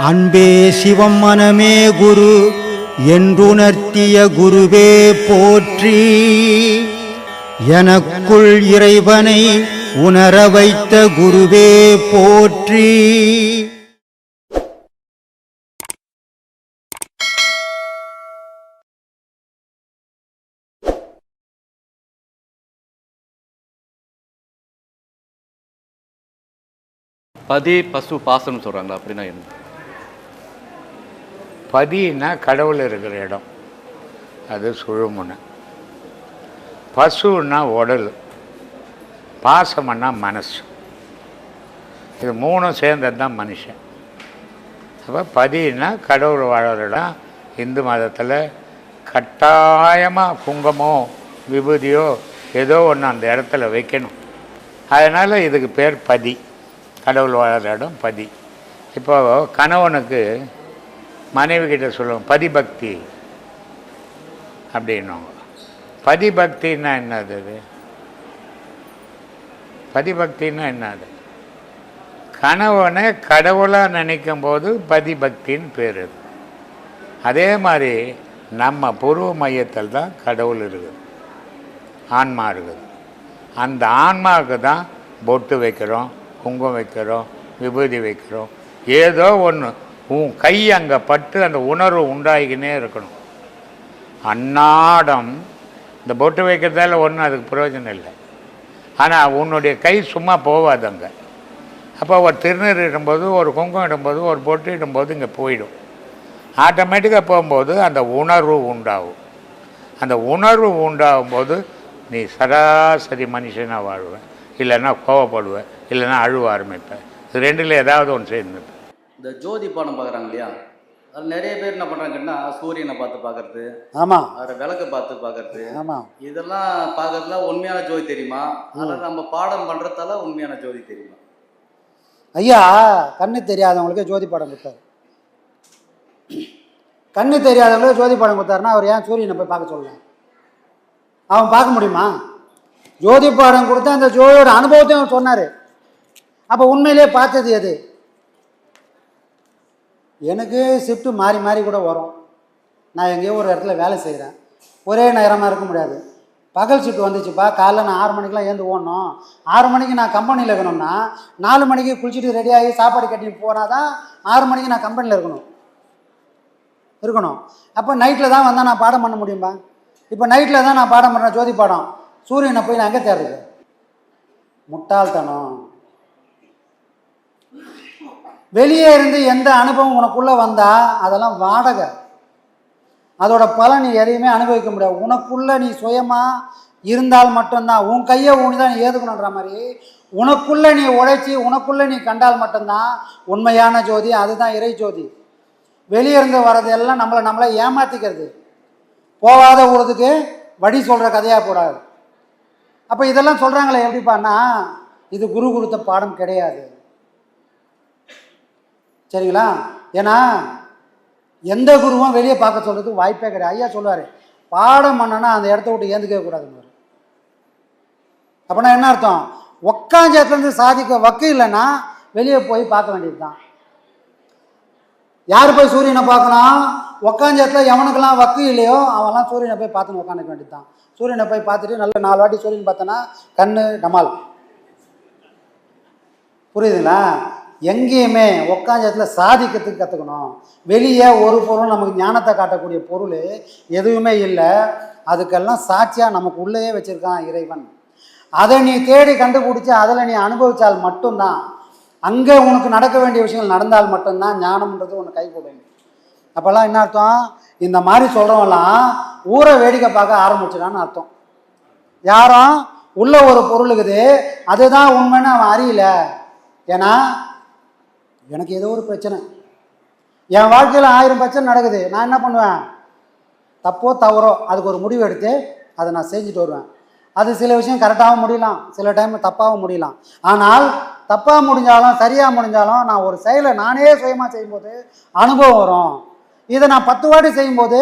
அன்பே சிவம் மனமே குரு என்றுணர்த்திய குருவே போற்றி. எனக்குள் இறைவனை உணர வைத்த குருவே போற்றி. பதி பசு பாசனம் சொல்கிறாங்களா, அப்படின்னா என்ன? பதினா கடவுள் இருக்கிற இடம், அது சுழுமுனை. பசுன்னா உடல், பாசம்னா மனசு. இது மூணும் சேர்ந்தது தான் மனுஷன். அப்போ பதினா கடவுள் வாழற இடம். இந்து மதத்தில் கட்டாயமாக குங்குமோ விபூதியோ ஏதோ ஒன்று அந்த இடத்துல வைக்கணும். அதனால் இதுக்கு பேர் பதி, கடவுள் வாழற இடம் பதி. இப்போ கணவனுக்கு மனைவி கிட்ட சொல்லுவோம் பதிபக்தி அப்படின்னுவாங்க. பதிபக்தின்னா என்னது? அது பதிபக்தின்னா என்னது? கணவனை கடவுளாக நினைக்கும் போது பதிபக்தின்னு பேர். அது அதே மாதிரி நம்ம பூர்வ மையத்தில் தான் கடவுள் இருக்குது, ஆன்மா இருக்குது. அந்த ஆன்மாவுக்கு தான் பொட்டு வைக்கிறோம், குங்குமம் வைக்கிறோம், விபூதி வைக்கிறோம். ஏதோ ஒன்று உன் கை அங்கே பட்டு அந்த உணர்வு உண்டாகிக்கினே இருக்கணும். அன்னாடம் இந்த பொட்டு வைக்கிறதால ஒன்றும் அதுக்கு பிரயோஜனம் இல்லை. ஆனால் உன்னுடைய கை சும்மா போகாது அங்கே. அப்போ ஒரு திருநீர் இடும்போது, ஒரு குங்குமம் இடும்போது, ஒரு பொட்டு இடும்போது இங்கே போயிடும். ஆட்டோமேட்டிக்காக போகும்போது அந்த உணர்வு உண்டாகும். அந்த உணர்வு உண்டாகும்போது நீ சராசரி மனுஷனாக வாழ்வேன், இல்லைன்னா கோவப்படுவேன், இல்லைன்னா அழுவ ஆரம்பிப்பேன். இது ரெண்டில் ஏதாவது ஒன்று சேர்ந்துப்பேன். இந்த ஜோதி பாடம் பார்க்குறாங்க இல்லையா, அது நிறைய பேர் என்ன பண்ணுறாங்கன்னா சூரியனை பார்த்து பார்க்கறது, ஆமாம், அதை விளக்கு பார்த்து பார்க்கறது, ஆமாம், இதெல்லாம் பார்க்கறதுல உண்மையான ஜோதி தெரியுமா? அதனால் நம்ம பாடம் பண்ணுறதால உண்மையான ஜோதி தெரியுமா? ஐயா கண்ணு தெரியாதவங்களுக்கு ஜோதி பாடம் கொடுத்தாரு. கண்ணு தெரியாதவங்களுக்கு ஜோதி பாடம் கொடுத்தாருன்னா அவர் ஏன் சூரியனை போய் பார்க்க சொல்லலாம்? அவன் பார்க்க முடியுமா? ஜோதி பாடம் கொடுத்தா அந்த ஜோதியோட அனுபவத்தையும் அவர் சொன்னார். அப்போ உண்மையிலே பார்த்தது எது? எனக்கு ஷிஃப்ட்டு மாறி மாறி கூட வரும். நான் எங்கேயோ ஒரு இடத்துல வேலை செய்கிறேன், ஒரே நேரமாக இருக்க முடியாது. பகல் ஷிஃப்ட் வந்துச்சுப்பா, காலைல நான் 6 மணிக்கெலாம் ஏந்து ஓடணும். 6 மணிக்கு நான் கம்பெனியில் இருக்கணும்னா 4 மணிக்கு குளிச்சுட்டு ரெடியாகி சாப்பாடு கட்டிட்டு போனால் தான் 6 மணிக்கு நான் கம்பெனியில் இருக்கணும். அப்போ நைட்டில் தான் வந்தால் நான் பாடம் பண்ண முடியும்பா? இப்போ நைட்டில் தான் நான் பாடம் பண்ணுறேன் ஜோதி பாடம். சூரியனை போய் நான் எங்கே தேடுறது? முட்டாள்தனம். வெளியே இருந்து எந்த அனுபவம் உனக்குள்ளே வந்தால் அதெல்லாம் வாடகை. அதோட பலன் நீ எதையுமே அனுபவிக்க முடியாது. உனக்குள்ளே நீ சுயமாக இருந்தால் மட்டும்தான். உன் கையை ஊனி தான் நீ ஏதுக்கணுன்ற மாதிரி உனக்குள்ளே நீ உழைச்சி உனக்குள்ளே நீ கண்டால் மட்டும்தான் உண்மையான ஜோதி. அதுதான் இறை ஜோதி. வெளியே இருந்து வர்றது எல்லாம் நம்மளை ஏமாற்றிக்கிறது. போகாத ஊரதுக்கு வழி சொல்கிற கதையாக போடாது. அப்போ இதெல்லாம் சொல்கிறாங்களே எப்படிப்பான்னா, இது குரு கொடுத்த பாடம் கிடையாது. சரிங்களா? ஏன்னா எந்த குருவும் வெளியே பார்க்க சொல்கிறதுக்கு வாய்ப்பே கிடையாது. ஐயா சொல்லுவார், பாடம் பண்ணனா அந்த இடத்த விட்டு ஏந்துக்கவே கூடாதுன்னு. அப்படின்னா என்ன அர்த்தம்? உக்காஞ்ச இடத்துலேருந்து சாதிக்க வக்கு இல்லைன்னா வெளியே போய் பார்க்க வேண்டியது தான். யார் போய் சூரியனை பார்க்கணும்? உக்காஞ்ச இடத்துல எவனுக்கெல்லாம் வக்கு இல்லையோ அவன்லாம் சூரியனை போய் பார்த்துன்னு உட்காந்துக்க வேண்டியது தான். சூரியனை போய் பார்த்துட்டு நல்ல 4 வாட்டி சூரியன் பார்த்தோன்னா கண்ணு டமால். புரியுதுங்களா? எங்கேயுமே உட்காந்த இடத்துல சாதிக்கிறதுக்கு கற்றுக்கணும். வெளியே ஒரு பொருள் நமக்கு ஞானத்தை காட்டக்கூடிய பொருள் எதுவுமே இல்லை. அதுக்கெல்லாம் சாட்சியாக நமக்கு உள்ளேயே வச்சுருக்கான் இறைவன். அதை நீ தேடி கண்டுபிடிச்சி அதில் நீ அனுபவித்தால் மட்டும்தான், அங்கே உனக்கு நடக்க வேண்டிய விஷயங்கள் நடந்தால் மட்டும்தான் ஞானம்ன்றது உனக்கு கை கொடுங்க. அப்போல்லாம் என்ன அர்த்தம்? இந்த மாதிரி சொல்கிறவங்களாம் ஊரை வேடிக்கை பார்க்க ஆரம்பிச்சிடான்னு அர்த்தம். யாரும் உள்ள ஒரு பொருள் இருக்குது, அதுதான் உண்மைன்னு அவன் அறியல. ஏன்னா எனக்கு ஏதோ ஒரு பிரச்சனை, என் வாழ்க்கையில் 1000 பிரச்சனை நடக்குது. நான் என்ன பண்ணுவேன்? தப்போ தவறோ அதுக்கு ஒரு முடிவு எடுத்து அதை நான் செஞ்சுட்டு வருவேன். அது சில விஷயம் கரெக்டாகவும் முடியலாம், சில டைம் தப்பாகவும் முடியலாம். ஆனால் தப்பாக முடிஞ்சாலும் சரியாக முடிஞ்சாலும் நான் ஒரு செயலை நானே சுயமாக செய்யும்போது அனுபவம் வரும். இதை நான் 10 வாட்டி செய்யும்போது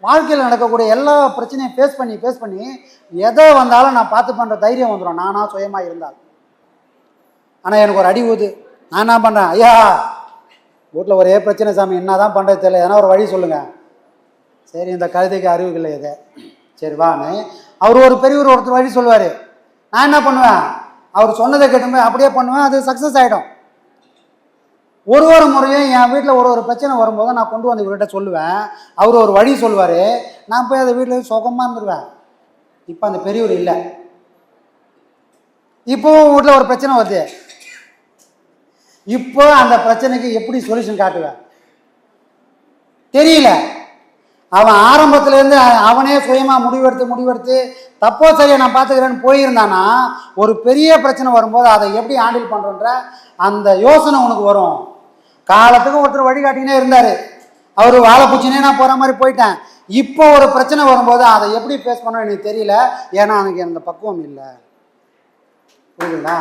வாழ்க்கையில் நடக்கக்கூடிய எல்லா பிரச்சனையும் ஃபேஸ் பண்ணி எதை வந்தாலும் நான் பார்த்து பண்ணுற தைரியம் வந்துடும், நானாக சுயமாக இருந்தால். ஆனால் எனக்கு ஒரு அடி ஊது. நான் என்ன பண்ணுறேன்? ஐயா வீட்டில் ஒரே பிரச்சனை சாமி, என்ன தான் பண்ணுறது தெரியல, ஏன்னா ஒரு வழி சொல்லுங்கள். சரி, இந்த கழுதைக்கு அறிவுகள் இது, சரி வான்னு அவர் ஒரு பெரியவர் ஒருத்தர் வழி சொல்லுவார். நான் என்ன பண்ணுவேன், அவர் சொன்னதை கேட்டுமே அப்படியே பண்ணுவேன், அது சக்ஸஸ் ஆகிடும். ஒரு முறையும் என் வீட்டில் ஒரு பிரச்சனை வரும்போது நான் கொண்டு வந்து இவர்கிட்ட சொல்லுவேன், அவர் ஒரு வழி சொல்லுவார், நான் போய் அதை வீட்டில் சுகமாக இருந்துருவேன். இப்போ அந்த பெரியவர் இல்லை, இப்போவும் வீட்டில் ஒரு பிரச்சனை வருது, இப்போ அந்த பிரச்சனைக்கு எப்படி சொல்யூஷன் காட்டுவேன் தெரியல. அவன் ஆரம்பத்திலேருந்து அவனே சுயமாக முடிவெடுத்து தப்போ சரியா நான் பார்த்துக்கிறேன்னு போயிருந்தானா ஒரு பெரிய பிரச்சனை வரும்போது அதை எப்படி ஹேண்டில் பண்ணுறன்ற அந்த யோசனை உனக்கு வரும். காலத்துக்கு ஒருத்தர் வழிகாட்டினே இருந்தார், அவர் வாழை பூச்சினே நான் போகிற மாதிரி போயிட்டேன். இப்போ ஒரு பிரச்சனை வரும்போது அதை எப்படி ஃபேஸ் பண்ண எனக்கு தெரியல, ஏன்னா எனக்கு அந்த பக்குவம் இல்லை. புரியுதுங்களா?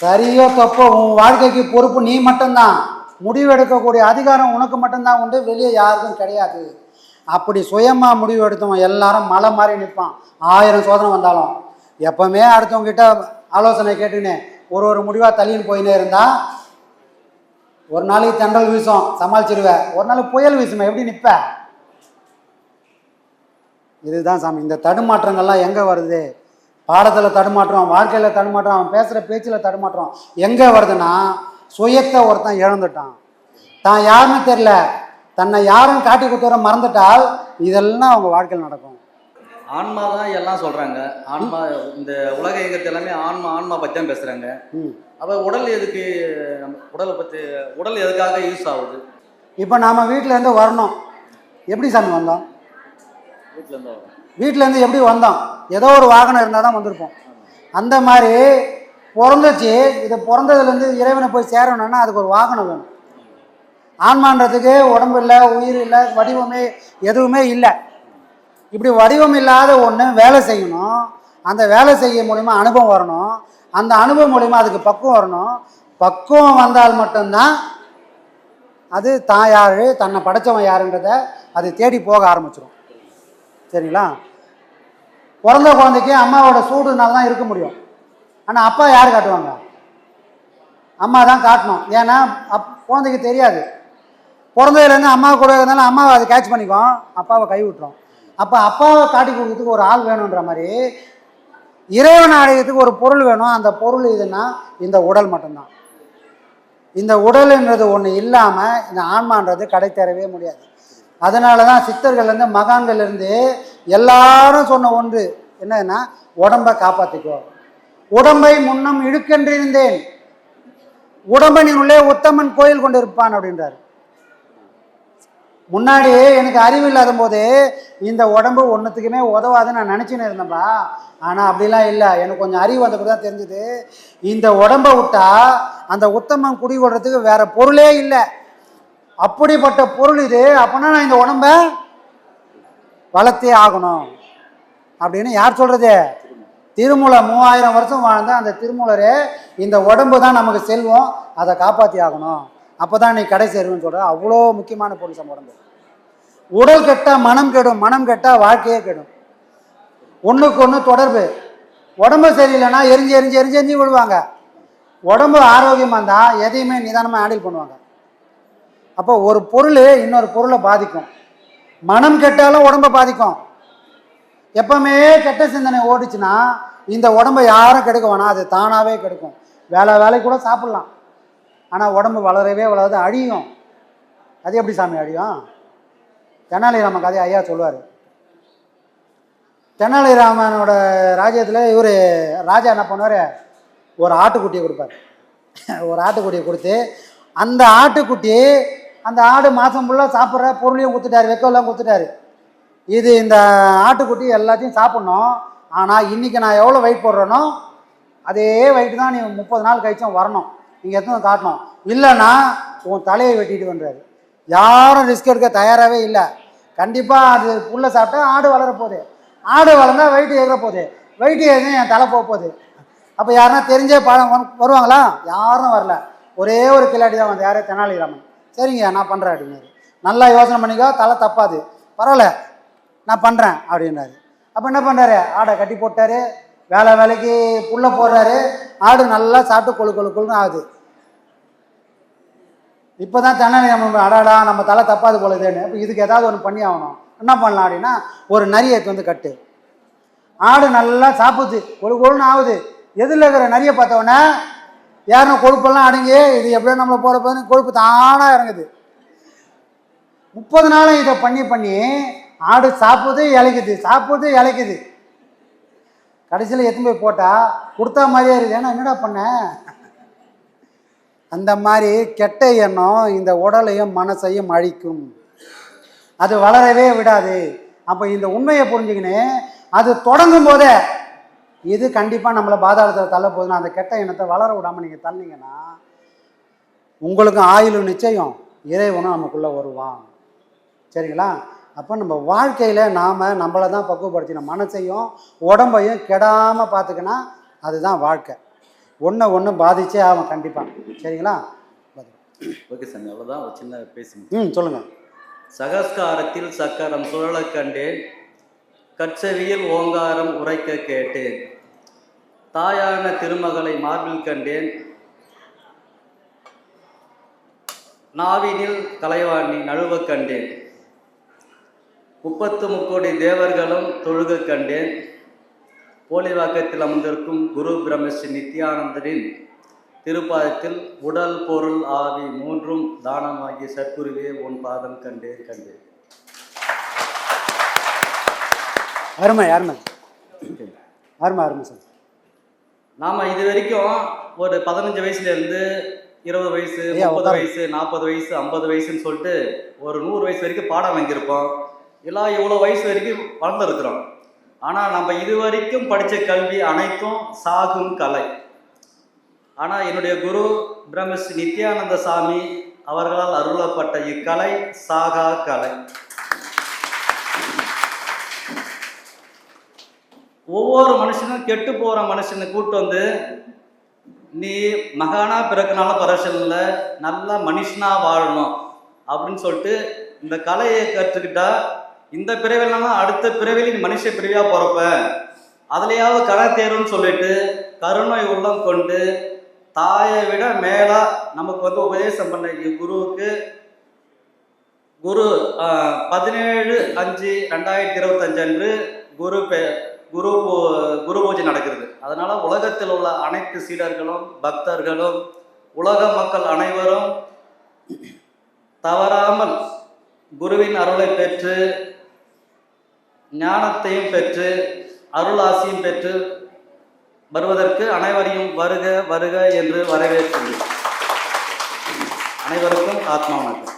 சரியோ தப்போ உன் வாழ்க்கைக்கு பொறுப்பு நீ மட்டும்தான், முடிவெடுக்கக்கூடிய அதிகாரம் உனக்கு மட்டும்தான் உண்டு, வெளியே யாருக்கும் கிடையாது. அப்படி சுயமாக முடிவு எடுத்தவன் எல்லாரும் மலை மாதிரி நிற்பான். 1000 சோதனை வந்தாலும் எப்பவுமே அடுத்தவங்ககிட்ட ஆலோசனை கேட்டுன்னு ஒரு முடிவாக தள்ளின்னு போயினே இருந்தால் ஒரு நாளைக்கு தென்றல் வீசும் சமாளிச்சிருவேன், ஒரு நாளைக்கு புயல் வீசுமே, எப்படி நிற்ப? இதுதான் சாமி. இந்த தடுமாற்றங்கள்லாம் எங்கே வருது? பாடத்தில் தடுமாற்றம், வாழ்க்கையில் தடுமாற்றம், அவன் பேசுகிற பேச்சில் தடுமாற்றம் எங்கே வருதுன்னா சுயத்தை ஒருத்தன் இழந்துட்டான், தான் யாருன்னு தெரியல, தன்னை யாரும் காட்டி கொடுத்துற மறந்துட்டால் இதெல்லாம் அவங்க வாழ்க்கையில் நடக்கும். ஆன்மா தான் எல்லாம் சொல்கிறாங்க. ஆன்மா இந்த உலக இயக்கத்தை எல்லாமே ஆன்மா பற்றி தான் பேசுகிறாங்க. அப்போ உடல் எதுக்கு, நம்ம உடலை பற்றி, உடல் எதுக்காக யூஸ் ஆகுது? இப்போ நாம் வீட்டிலேருந்து வரணும், எப்படி சாமி வந்தோம்? வீட்டிலேருந்து எப்படி வந்தோம்? ஏதோ ஒரு வாகனம் இருந்தால் தான் வந்திருப்போம். அந்த மாதிரி பிறந்துச்சு, இது பிறந்ததுலேருந்து இறைவனை போய் சேரணும்னா அதுக்கு ஒரு வாகனம் வேணும். ஆன்மான்றதுக்கு உடம்பு இல்லை, உயிர் இல்லை, வடிவமே எதுவுமே இல்லை. இப்படி வடிவம் இல்லாத ஒன்று வேலை செய்யணும், அந்த வேலை செய்ய மூலிமா அனுபவம் வரணும், அந்த அனுபவம் மூலிமா அதுக்கு பக்குவம் வரணும். பக்குவம் வந்தால் மட்டும்தான் அது தான் யார், தன்னை படைத்தவன் யாருன்றதை அது தேடி போக ஆரம்பிச்சிடும். சரிங்களா? பிறந்த குழந்தைக்கு அம்மாவோட சூடுனால தான் இருக்க முடியும். ஆனால் அப்பா யார் காட்டுவாங்க? அம்மா தான் காட்டணும். ஏன்னா குழந்தைக்கு தெரியாது. பிறந்ததுலேருந்து அம்மா கூட இருந்தாலும் அம்மாவை அதை கேட்ச் பண்ணிக்கும், அப்பாவை கை விட்டுரும். அப்போ அப்பாவை காட்டி கொடுக்கறதுக்கு ஒரு ஆள் வேணுன்ற மாதிரி இறைவன் அடைகிறதுக்கு ஒரு பொருள் வேணும். அந்த பொருள் இதுன்னா இந்த உடல் மட்டும்தான். இந்த உடல்ன்றது ஒன்று இல்லாமல் இந்த ஆன்மான்றது கடை தேரவே முடியாது. அதனால தான் சித்தர்கள்லேருந்து மகான்கள்லேருந்து எல்லாரும் சொன்ன ஒன்று என்னன்னா, உடம்பை காப்பாற்றிக்கோ, உடம்பை முன்னம் இழுக்கென்றிருந்தேன், உடம்பனினுள்ளே உத்தமன் கோயில் கொண்டு இருப்பான் அப்படின்றார். முன்னாடி எனக்கு அறிவு இல்லாத போது இந்த உடம்பு ஒன்றுத்துக்குமே உதவாதுன்னு நான் நினச்சின்னு இருந்தேன்பா. ஆனால் அப்படிலாம் இல்லை, எனக்கு கொஞ்சம் அறிவு வந்த தான் தெரிஞ்சுது, இந்த உடம்பை விட்டா அந்த உத்தமன் குடி கொள்றதுக்கு வேற பொருளே இல்லை. அப்படிப்பட்ட பொருள் இது. அப்போனா நான் இந்த உடம்பை வளர்த்தே ஆகணும் அப்படின்னு யார் சொல்றது? திருமூலர் 3000 வருஷம் வாழ்ந்த அந்த திருமூலரே இந்த உடம்பு தான் நமக்கு செல்வம், அதை காப்பாற்றி ஆகணும், அப்போ தான் நீ கடை சேருன்னு சொல்கிற. அவ்வளோ முக்கியமான பொருள் நம்ம உடம்பு. உடல் கெட்டால் மனம் கெடும், மனம் கெட்டால் வாழ்க்கையே கெடும். ஒன்றுக்கு ஒன்று தொடர்பு. உடம்பு சரியில்லைன்னா எரிஞ்சு விழுவாங்க. உடம்பு ஆரோக்கியமாக இருந்தால் எதையுமே நிதானமாக ஹேண்டில் பண்ணுவாங்க. அப்போ ஒரு பொருள் இன்னொரு பொருளை பாதிக்கும். மனம் கெட்டாலும் உடம்பை பாதிக்கும். எப்பவுமே கெட்ட சிந்தனை ஓடிச்சுன்னா இந்த உடம்பை யாரும் கெடுக்க வேணாம், அது தானாகவே கெடுக்கும். வேலை கூட சாப்பிட்லாம், ஆனால் உடம்பு வளரவே வளராது, அழியும். அது எப்படி சாமி அழியும்? தெனாலிராமன் கதை ஐயா சொல்லுவார். தெனாலிராமனோட ராஜ்யத்தில் இவர் ராஜா என்ன பண்ணுவார், ஒரு ஆட்டுக்குட்டியை கொடுப்பார். ஒரு ஆட்டுக்குட்டியை கொடுத்து அந்த ஆட்டுக்குட்டி அந்த ஆடு மாதம் ஃபுல்லாக சாப்பிட்ற பொருளையும் கொடுத்துட்டாரு, வெக்கெல்லாம் கொடுத்துட்டாரு. இது இந்த ஆட்டுக்குட்டி எல்லாத்தையும் சாப்பிட்ணும், ஆனால் இன்றைக்கி நான் எவ்வளோ வெயிட் போடுறேனோ அதே வெயிட் தான் நீ 30 நாள் கழிச்சும் வரணும், நீங்கள் எத்தனை காட்டணும், இல்லைன்னா உன் தலையை வெட்டிட்டு வந்துறாரு. யாரும் ரிஸ்க் எடுக்க தயாராகவே இல்லை. கண்டிப்பாக அது புல்லை சாப்பிட்டா ஆடு வளரப்போகுது, ஆடு வளர்ந்தால் வெயிட்டு ஏற போகுது, வெயிட்டு ஏறினா என் தலை போக போகுது. அப்போ யாருன்னா தெரிஞ்சே வருவாங்களா? யாரும் வரல. ஒரே ஒரு கில்லாடி தான் வந்து, யாரே தெனாலிராமன். சரிங்க நான் பண்ணுறேன் அப்படின்னாரு. நல்லா யோசனை பண்ணிக்கோ, தலை தப்பாது, பரவாயில்ல நான் பண்ணுறேன் அப்படின்னாரு. அப்போ என்ன பண்ணுறாரு, ஆடை கட்டி போட்டார், வேலைக்கு புல்லை போடுறாரு, ஆடு நல்லா சாப்பிட்டு கொழுன்னு ஆகுது. இப்போ தான் தன்னை நம்ம அடாடா நம்ம தலை தப்பாது போலதேன்னு. இப்போ இதுக்கு ஏதாவது ஒன்று பண்ணி ஆகணும். என்ன பண்ணலாம் அப்படின்னா, ஒரு நரியை வந்து கட்டு. ஆடு நல்லா சாப்பிடுது, கொழுன்னு ஆகுது. எதில் இருக்கிற நரியை பார்த்தவொடனே யாருன்னா கொழுப்பெல்லாம் அடங்கி இது எப்படியோ நம்மளை போகிற போது கொழுப்பு தானாக இறங்குது. 30 நாளும் இதை பண்ணி பண்ணி ஆடு சாப்பிடுது இலைக்குது, சாப்பிடுது இலைக்குது. கடைசியில் எத்தனை போய் போட்டால் கொடுத்தா மாதிரியே இருக்குது. ஏன்னா என்னடா பண்ண? அந்த மாதிரி கெட்ட எண்ணம் இந்த உடலையும் மனசையும் அழிக்கும், அது வளரவே விடாது. அப்போ இந்த உண்மையை புரிஞ்சுக்கின்னு அது தொடங்கும் போதே இது கண்டிப்பாக நம்மளை பாதாளத்தில் தள்ள போகுதுன்னா அந்த கெட்ட எண்ணத்தை வளர விடாமல் நீங்கள் தள்ளிங்கன்னா உங்களுக்கும் ஆயுளும் நிச்சயம், இறைவனும் நமக்குள்ளே வருவான். சரிங்களா? அப்போ நம்ம வாழ்க்கையில் நாம் நம்மளை தான் பக்குவப்படுத்தின மனசையும் உடம்பையும் கெடாமல் பார்த்துக்கினா அதுதான் வாழ்க்கை. ஒன்று பாதிச்சே ஆகும் கண்டிப்பாக. சரிங்களா? ஓகே சாமி, அவ்வளோதான். ஒரு சின்ன பேசுங்க. சொல்லுங்கள். சகஸ்காரத்தில் சக்கரம் சுழல கண்டேன், கற்செவியில் ஓங்காரம் உரைக்க கேட்டேன், தாயான திருமகளை மார்பில் கண்டேன், நாவினில் கலைவாணி நழுவ கண்டேன், 33 தேவர்களும் தொழுக கண்டேன், போலிவாக்கத்தில் அமர்ந்திருக்கும் குரு பிரம்மஸ்ரீ நித்யானந்தரின் திருப்பாதத்தில் உடல் பொருள் ஆவி 3 தானமாகிய சத்குருவே உன் பாதம் கண்டேன் கண்டேன். அருமை அருமை அருமை அருமை சார். நாம் இது வரைக்கும் ஒரு 15 வயசுலேருந்து 20 வயசு, 30 வயசு, 40 வயசு, 50 வயசுன்னு சொல்லிட்டு ஒரு 100 வயசு வரைக்கும் பாடம் வாங்கியிருப்போம். எல்லாம் இவ்வளோ வயசு வரைக்கும் வளர்ந்துருக்குறோம். ஆனால் நம்ம இது வரைக்கும் படித்த கல்வி அனைத்தும் சாகும் கலை. ஆனால் என்னுடைய குரு பிரம்மஸ்ரீ நித்யானந்த சாமி அவர்களால் அருளப்பட்ட இக்கலை சாகா கலை. ஒவ்வொரு மனுஷனும் கெட்டு போகிற மனுஷனை கூட்டு வந்து நீ மகானா பிறக்கனால பரவசம் இல்லை, நல்லா மனுஷனா வாழணும் அப்படின்னு சொல்லிட்டு இந்த கலையை கற்றுக்கிட்டா இந்த பிறவிலாம் அடுத்த பிறவில நீ மனுஷ பிறவியா பிறப்ப, அதுலையாவது கலை தேருன்னு சொல்லிட்டு கருணை உள்ளம் கொண்டு தாயை விட மேலா நமக்கு வந்து உபதேசம் பண்ண குருவுக்கு குரு 17/5/2025 அன்று குரு பூஜை நடக்கிறது. அதனால உலகத்தில் உள்ள அனைத்து சீடர்களும் பக்தர்களும் உலக மக்கள் அனைவரும் தவறாமல் குருவின் அருளை பெற்று ஞானத்தையும் பெற்று அருளாசியும் பெற்று வருவதற்கு அனைவரையும் வருக வருக என்று வரவேற்கிறேன். அனைவருக்கும் ஆத்மா வணக்கம்.